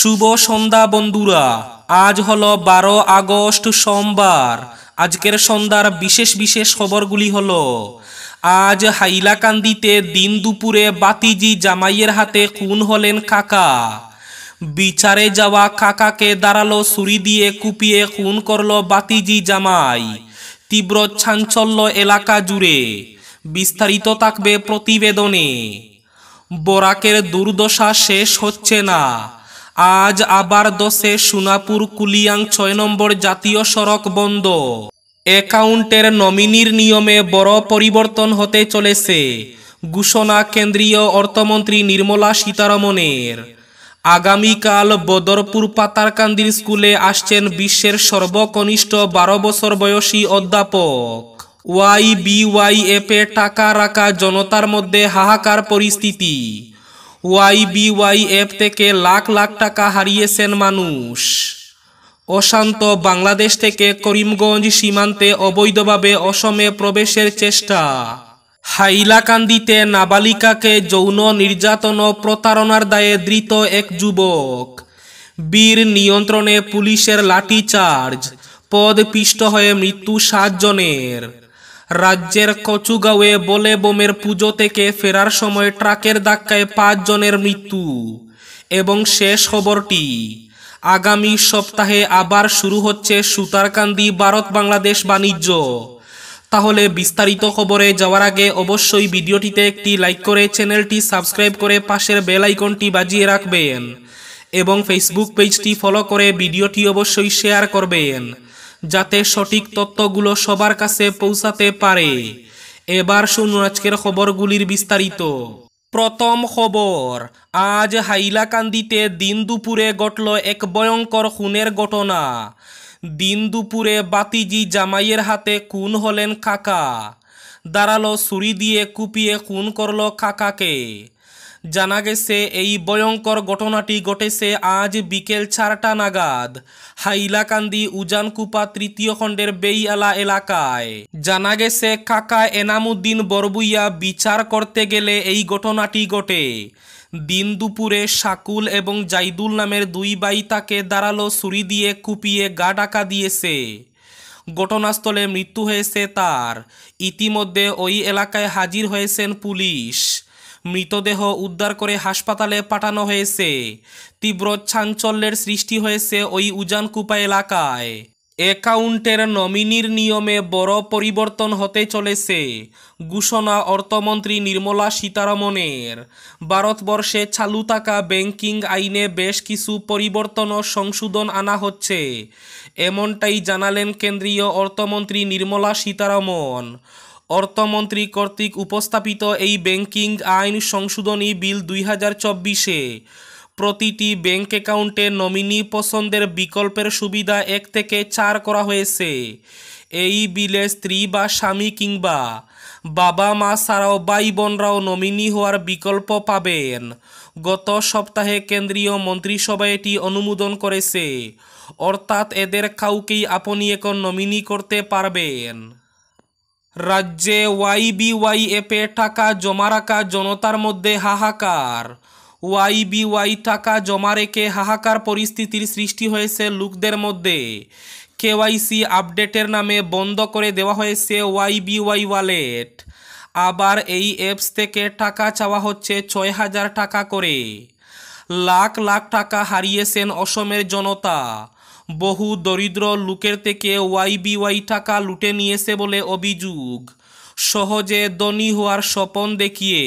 শুভ সন্ধ্যা বন্ধুরা। আজ হলো 12 আগস্ট সোমবার। আজকের সন্ধ্যার বিশেষ বিশেষ খবরগুলি হলো, আজ হাইলাকান্দিতে দিন দুপুরে বাতিজি জামাইয়ের হাতে খুন হলেন কাকা। বিচারে যাওয়া কাকাকে দাঁড়ালো ছুরি দিয়ে কুপিয়ে খুন করলো বাতিজি জামাই। তীব্র চাঞ্চল্য এলাকা জুড়ে। বিস্তারিত থাকবে প্রতিবেদনে। বরাকের দুর্দশা শেষ হচ্ছে না। আজ আবার 10-এ সোনাপুর কুলিয়াং 6 নম্বর জাতীয় সড়ক বন্ধ। অ্যাকাউন্টের নমিনির নিয়মে বড় পরিবর্তন হতে চলেছে, ঘোষণা কেন্দ্রীয় অর্থমন্ত্রী নির্মলা সীতারমণের। আগামীকাল বদরপুর পাতারকান্দির স্কুলে আসছেন বিশ্বের সর্বকনিষ্ঠ 12 বছর বয়সী অধ্যাপক। ওয়াইবিওয়াইএফে টাকা রাখা জনতার মধ্যে হাহাকার পরিস্থিতি। ওয়াইবিওয়াইএফ থেকে লাখ লাখ টাকা হারিয়েছেন মানুষ। অশান্ত বাংলাদেশ থেকে করিমগঞ্জ সীমান্তে অবৈধভাবে অসমে প্রবেশের চেষ্টা। হাইলাকান্দিতে নাবালিকাকে যৌন নির্যাতন ও প্রতারণার দায়ে ধৃত এক যুবক। বীর নিয়ন্ত্রণে পুলিশের লাঠিচার্জ, পদপিষ্ট হয়ে মৃত্যু 7 জনের। রাজ্যের কচুগাঁওয়ে বলে বোমের পুজো থেকে ফেরার সময় ট্রাকের ধাক্কায় 5 জনের মৃত্যু। এবং শেষ খবরটি, আগামী সপ্তাহে আবার শুরু হচ্ছে সুতারকান্দি ভারত বাংলাদেশ বাণিজ্য। তাহলে বিস্তারিত খবরে যাওয়ার আগে অবশ্যই ভিডিওটিতে একটি লাইক করে চ্যানেলটি সাবস্ক্রাইব করে পাশের বেল আইকনটি বাজিয়ে রাখবেন এবং ফেসবুক পেজটি ফলো করে ভিডিওটি অবশ্যই শেয়ার করবেন, যাতে সঠিক তথ্যগুলো সবার কাছে পৌঁছাতে পারে। এবার শুনুন আজকের খবরগুলির বিস্তারিত। প্রথম খবর, আজ হাইলাকান্দিতে দিন দুপুরে ঘটল এক ভয়ঙ্কর খুনের ঘটনা। দিন দুপুরে বাতিজি জামাইয়ের হাতে খুন হলেন কাকা। দাঁড়ালো ছুরি দিয়ে কুপিয়ে খুন করল কাকাকে। জানা গেছে এই ভয়ঙ্কর ঘটনাটি ঘটেছে আজ বিকেল 4টা নাগাদ হাইলাকান্দি উজানকুপা 3য় খণ্ডের বেইয়ালা এলাকায়। জানা গেছে কাকা এনামুদ্দিন বরবুইয়া বিচার করতে গেলে এই ঘটনাটি ঘটে। দিন দুপুরে শাকুল এবং জাইদুল নামের 2 ভাই তাকে দাঁড়ালো ছুরি দিয়ে কুপিয়ে গা ঢাকা দিয়েছে। ঘটনাস্থলে মৃত্যু হয়েছে তার। ইতিমধ্যে ওই এলাকায় হাজির হয়েছেন পুলিশ। মৃতদেহ উদ্ধার করে হাসপাতালে পাঠানো হয়েছে। তীব্র চাঞ্চল্যের সৃষ্টি হয়েছে ওই উজানকুপা এলাকায়। অ্যাকাউন্টের নমিনির নিয়মে বড় পরিবর্তন হতে চলেছে, ঘোষণা অর্থমন্ত্রী নির্মলা সীতারমণের। ভারতবর্ষে চালু থাকা ব্যাংকিং আইনে বেশ কিছু পরিবর্তন ও সংশোধন আনা হচ্ছে, এমনটাই জানালেন কেন্দ্রীয় অর্থমন্ত্রী নির্মলা সীতারমণ। অর্থমন্ত্রী কর্তৃক উপস্থাপিত এই ব্যাংকিং আইন সংশোধনী বিল 2024-এ প্রতিটি ব্যাংক অ্যাকাউন্টে নমিনি পছন্দের বিকল্পের সুবিধা 1 থেকে 4 করা হয়েছে। এই বিলে স্ত্রী বা স্বামী কিংবা বাবা মা ছাড়াও ভাই বোনরাও নমিনি হওয়ার বিকল্প পাবেন। গত সপ্তাহে কেন্দ্রীয় মন্ত্রিসভা এটি অনুমোদন করেছে, অর্থাৎ এদের কাউকেই আপনি এখন নমিনি করতে পারবেন। রাজ্যে ওয়াইবিওয়াইএফে টাকা জমা রাখা জনতার মধ্যে হাহাকার। ওয়াইবিওয়াই টাকা জমা রেখে হাহাকার পরিস্থিতির সৃষ্টি হয়েছে লোকদের মধ্যে। কেওয়াইসি আপডেটের নামে বন্ধ করে দেওয়া হয়েছে ওয়াইবিওয়াই ওয়ালেট। আবার এই অ্যাপস থেকে টাকা চাওয়া হচ্ছে 6,000 টাকা করে। লাখ লাখ টাকা হারিয়েছেন অসমের জনতা। বহু দরিদ্র লোকের থেকে ওয়াইবিওয়াই টাকা লুটে নিয়েছে বলে অভিযোগ। সহজে ধনী হওয়ার স্বপ্ন দেখিয়ে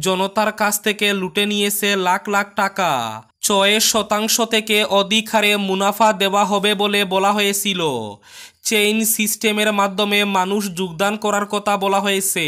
জনতার কাছ থেকে লুটে নিয়েছে লাখ লাখ টাকা। 6% থেকে অধিক হারে মুনাফা দেওয়া হবে বলে বলা হয়েছিল। চেইন সিস্টেমের মাধ্যমে মানুষ যোগদান করার কথা বলা হয়েছে।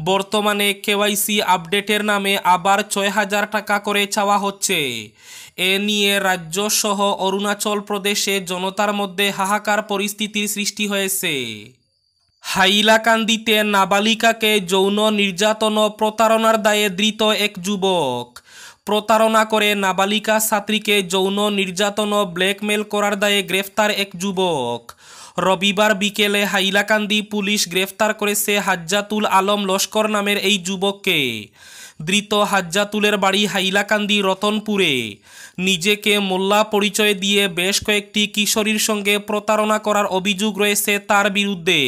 বর্তমানে কেওয়াইসি আপডেটের নামে আবার 6,000 টাকা করে চাওয়া হচ্ছে। এ নিয়ে রাজ্য সহ অরুণাচল প্রদেশে জনতার মধ্যে হাহাকার পরিস্থিতির সৃষ্টি হয়েছে। হাইলাকান্দিতে নাবালিকাকে যৌন নির্যাতন ও প্রতারণার দায়ে ধৃত এক যুবক। প্রতারণা করে নাবালিকা ছাত্রীকে যৌন নির্যাতন ও ব্ল্যাকমেল করার দায়ে গ্রেফতার এক যুবক। রবিবার বিকেলে হাইলাকান্দি পুলিশ গ্রেফতার করেছে হাজ্জাতুল আলম লস্কর নামের এই যুবককে। ধৃত হাজ্জাতুলের বাড়ি হাইলাকান্দি রতনপুরে। নিজেকে মোল্লা পরিচয় দিয়ে বেশ কয়েকটি কিশোরীর সঙ্গে প্রতারণা করার অভিযোগ রয়েছে তার বিরুদ্ধে।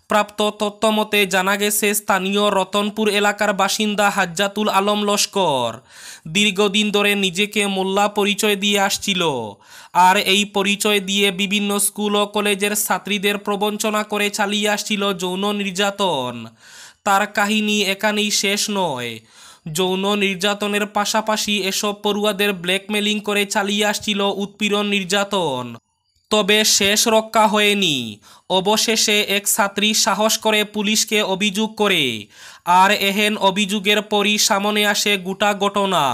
প্রাপ্ত তথ্যমতে জানা গেছে, স্থানীয় রতনপুর এলাকার বাসিন্দা হাজ্জাতুল আলম লস্কর দীর্ঘদিন ধরে নিজেকে মোল্লা পরিচয় দিয়ে আসছিল, আর এই পরিচয় দিয়ে বিভিন্ন স্কুল ও কলেজের ছাত্রীদের প্রবঞ্চনা করে চালিয়ে আসছিল যৌন নির্যাতন। তার কাহিনী এখানেই শেষ নয়। যৌন নির্যাতনের পাশাপাশি এসব পড়ুয়াদের ব্ল্যাকমেলিং করে চালিয়ে আসছিল উৎপীড়ন নির্যাতন। তবে শেষ রক্ষা হয়নি। অবশেষে এক ছাত্রী সাহস করে পুলিশকে অভিযোগ করে, আর এহেন অভিযোগের পরই সামনে আসে গোটা ঘটনা।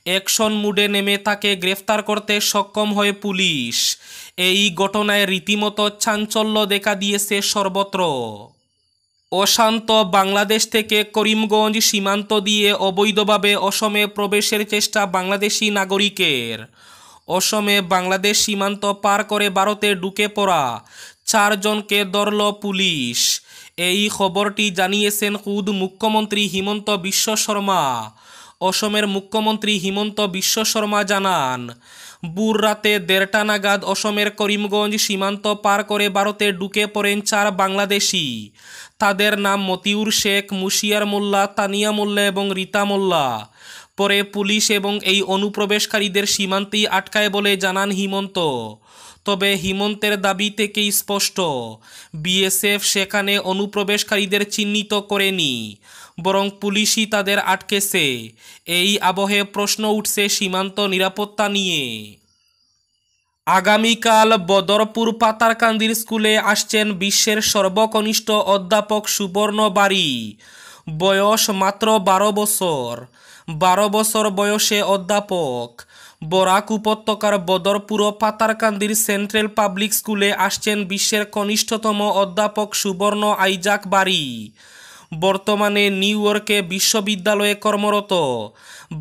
অ্যাকশন মুডে নেমে তাকে গ্রেফতার করতে সক্ষম হয় পুলিশ। এই ঘটনায় রীতিমতো চাঞ্চল্য দেখা দিয়েছে সর্বত্র। অশান্ত বাংলাদেশ থেকে করিমগঞ্জ সীমান্ত দিয়ে অবৈধভাবে অসমে প্রবেশের চেষ্টা বাংলাদেশি নাগরিকের। অসমে বাংলাদেশ সীমান্ত পার করে ভারতে ঢুকে পড়া 4 জনকে ধরল পুলিশ। এই খবরটি জানিয়েছেন খুদ মুখ্যমন্ত্রী হিমন্ত বিশ্ব শর্মা। অসমের মুখ্যমন্ত্রী হিমন্ত বিশ্ব শর্মা জানান, ভোর রাতে 1:30 নাগাদ অসমের করিমগঞ্জ সীমান্ত পার করে ভারতে ঢুকে পড়েন 4 বাংলাদেশি। তাদের নাম মতিউর শেখ, মুশিয়ার মোল্লা, তানিয়া মোল্লা এবং রীতা মোল্লা। পরে পুলিশ এবং এই অনুপ্রবেশকারীদের সীমান্তেই আটকায় বলে জানান হিমন্ত। তবে হিমন্তের দাবি থেকেই স্পষ্ট, বিএসএফ সেখানে অনুপ্রবেশকারীদের চিহ্নিত করেনি, বরং পুলিশই তাদের আটকেছে। এই আবহে প্রশ্ন উঠছে সীমান্ত নিরাপত্তা নিয়ে। আগামীকাল বদরপুর পাতারকান্দির স্কুলে আসছেন বিশ্বের সর্বকনিষ্ঠ অধ্যাপক সুবর্ণ বাড়ি। বয়স মাত্র 12 বছর। 12 বছর বয়সে অধ্যাপক। বরাক উপত্যকার বদরপুর ও পাতারকান্দির সেন্ট্রাল পাবলিক স্কুলে আসছেন বিশ্বের কনিষ্ঠতম অধ্যাপক সুবর্ণ আইজাক বাড়ি। বর্তমানে নিউ ইয়র্কে বিশ্ববিদ্যালয়ে কর্মরত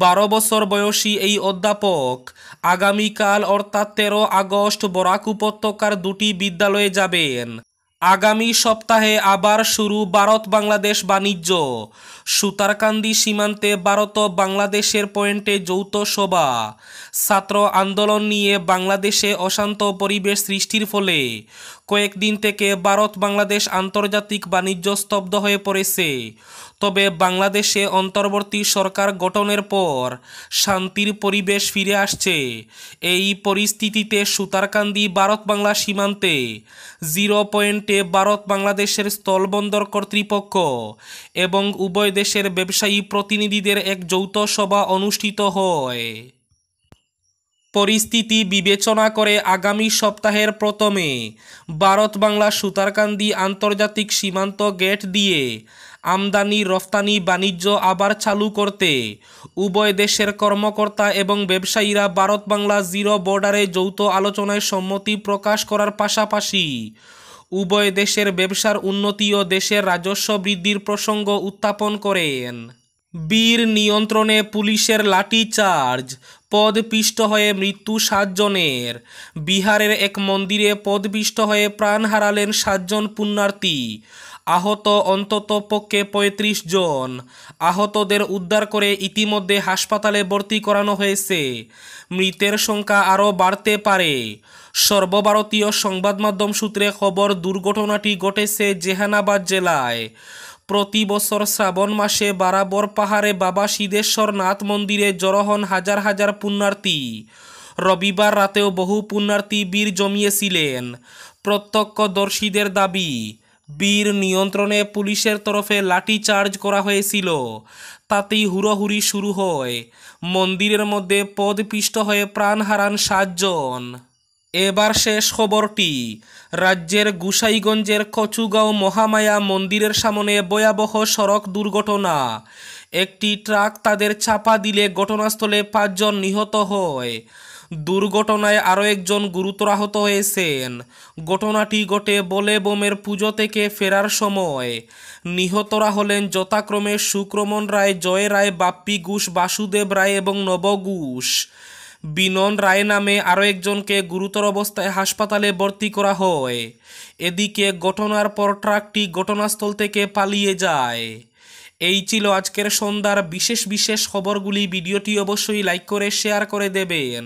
12 বছর বয়সী এই অধ্যাপক আগামীকাল অর্থাৎ 13 আগস্ট বরাক উপত্যকার 2টি বিদ্যালয়ে যাবেন। আগামী সপ্তাহে আবার শুরু ভারত বাংলাদেশ বাণিজ্য। সুতারকান্দি সীমান্তে ভারত ও বাংলাদেশের পয়েন্টে যৌথ সভা। ছাত্র আন্দোলন নিয়ে বাংলাদেশে অশান্ত পরিবেশ সৃষ্টির ফলে কয়েকদিন থেকে ভারত বাংলাদেশ আন্তর্জাতিক বাণিজ্য স্তব্ধ হয়ে পড়েছে। তবে বাংলাদেশে অন্তর্বর্তী সরকার গঠনের পর শান্তির পরিবেশ ফিরে আসছে। এই পরিস্থিতিতে সুতারকান্দি ভারত বাংলা সীমান্তে 0 পয়েন্টে ভারত বাংলাদেশের স্থলবন্দর কর্তৃপক্ষ এবং উভয় দেশের ব্যবসায়ী প্রতিনিধিদের এক যৌথ সভা অনুষ্ঠিত হয়। পরিস্থিতি বিবেচনা করে আগামী সপ্তাহের প্রথমে ভারত বাংলা সুতারকান্দি আন্তর্জাতিক সীমান্ত গেট দিয়ে আমদানি রফতানি বাণিজ্য আবার চালু করতে উভয় দেশের কর্মকর্তা এবং ব্যবসায়ীরা ভারত বাংলা 0 বর্ডারে যৌথ আলোচনায় সম্মতি প্রকাশ করার পাশাপাশি উভয় দেশের ব্যবসার উন্নতি ও দেশের রাজস্ব বৃদ্ধির প্রসঙ্গ উত্থাপন করেন। বীর নিয়ন্ত্রণে পুলিশের লাঠিচার্জ, পদপিষ্ট হয়ে মৃত্যু 7 জনের। বিহারের এক মন্দিরে পদপিষ্ট হয়ে প্রাণ হারালেন 7 জন পুণ্যার্থী। আহত অন্তত পক্ষে 35 জন। আহতদের উদ্ধার করে ইতিমধ্যে হাসপাতালে ভর্তি করানো হয়েছে। মৃতের সংখ্যা আরও বাড়তে পারে। সর্বভারতীয় সংবাদ মাধ্যম সূত্রে খবর, দুর্ঘটনাটি ঘটেছে জেহানাবাদ জেলায়। প্রতি বছর শ্রাবণ মাসে বারাবর পাহাড়ে বাবা সিদ্ধেশ্বর নাথ মন্দিরে জড়ো হন হাজার হাজার পুণ্যার্থী। রবিবার রাতেও বহু পুণ্যার্থী বীর জমিয়েছিলেন। প্রত্যক্ষদর্শীদের দাবি, বীর নিয়ন্ত্রণে পুলিশের তরফে লাঠিচার্জ করা হয়েছিল। তাতেই হুড়োহুড়ি শুরু হয়। মন্দিরের মধ্যে পদপিষ্ট হয়ে প্রাণ হারান 7 জন। এবার শেষ খবরটি। রাজ্যের গোসাইগঞ্জের কচুগাঁও মহামায়া মন্দিরের সামনে ভয়াবহ সড়ক দুর্ঘটনা। একটি ট্রাক তাদের চাপা দিলে ঘটনাস্থলে 5 জন নিহত হয়। দুর্ঘটনায় আরও একজন গুরুতর আহত হয়েছেন। ঘটনাটি ঘটে বলে বোমের পুজো থেকে ফেরার সময়। নিহতরা হলেন যথাক্রমে সুক্রমণ রায়, জয় রায়, বাপ্পি ঘোষ, বাসুদেব রায় এবং নব ঘোষ। বিনন রায় নামে আরও একজনকে গুরুতর অবস্থায় হাসপাতালে ভর্তি করা হয়। এদিকে ঘটনার পর ট্রাকটি ঘটনাস্থল থেকে পালিয়ে যায়। এই ছিল আজকের সন্ধ্যার বিশেষ বিশেষ খবরগুলি। ভিডিওটি অবশ্যই লাইক করে শেয়ার করে দেবেন।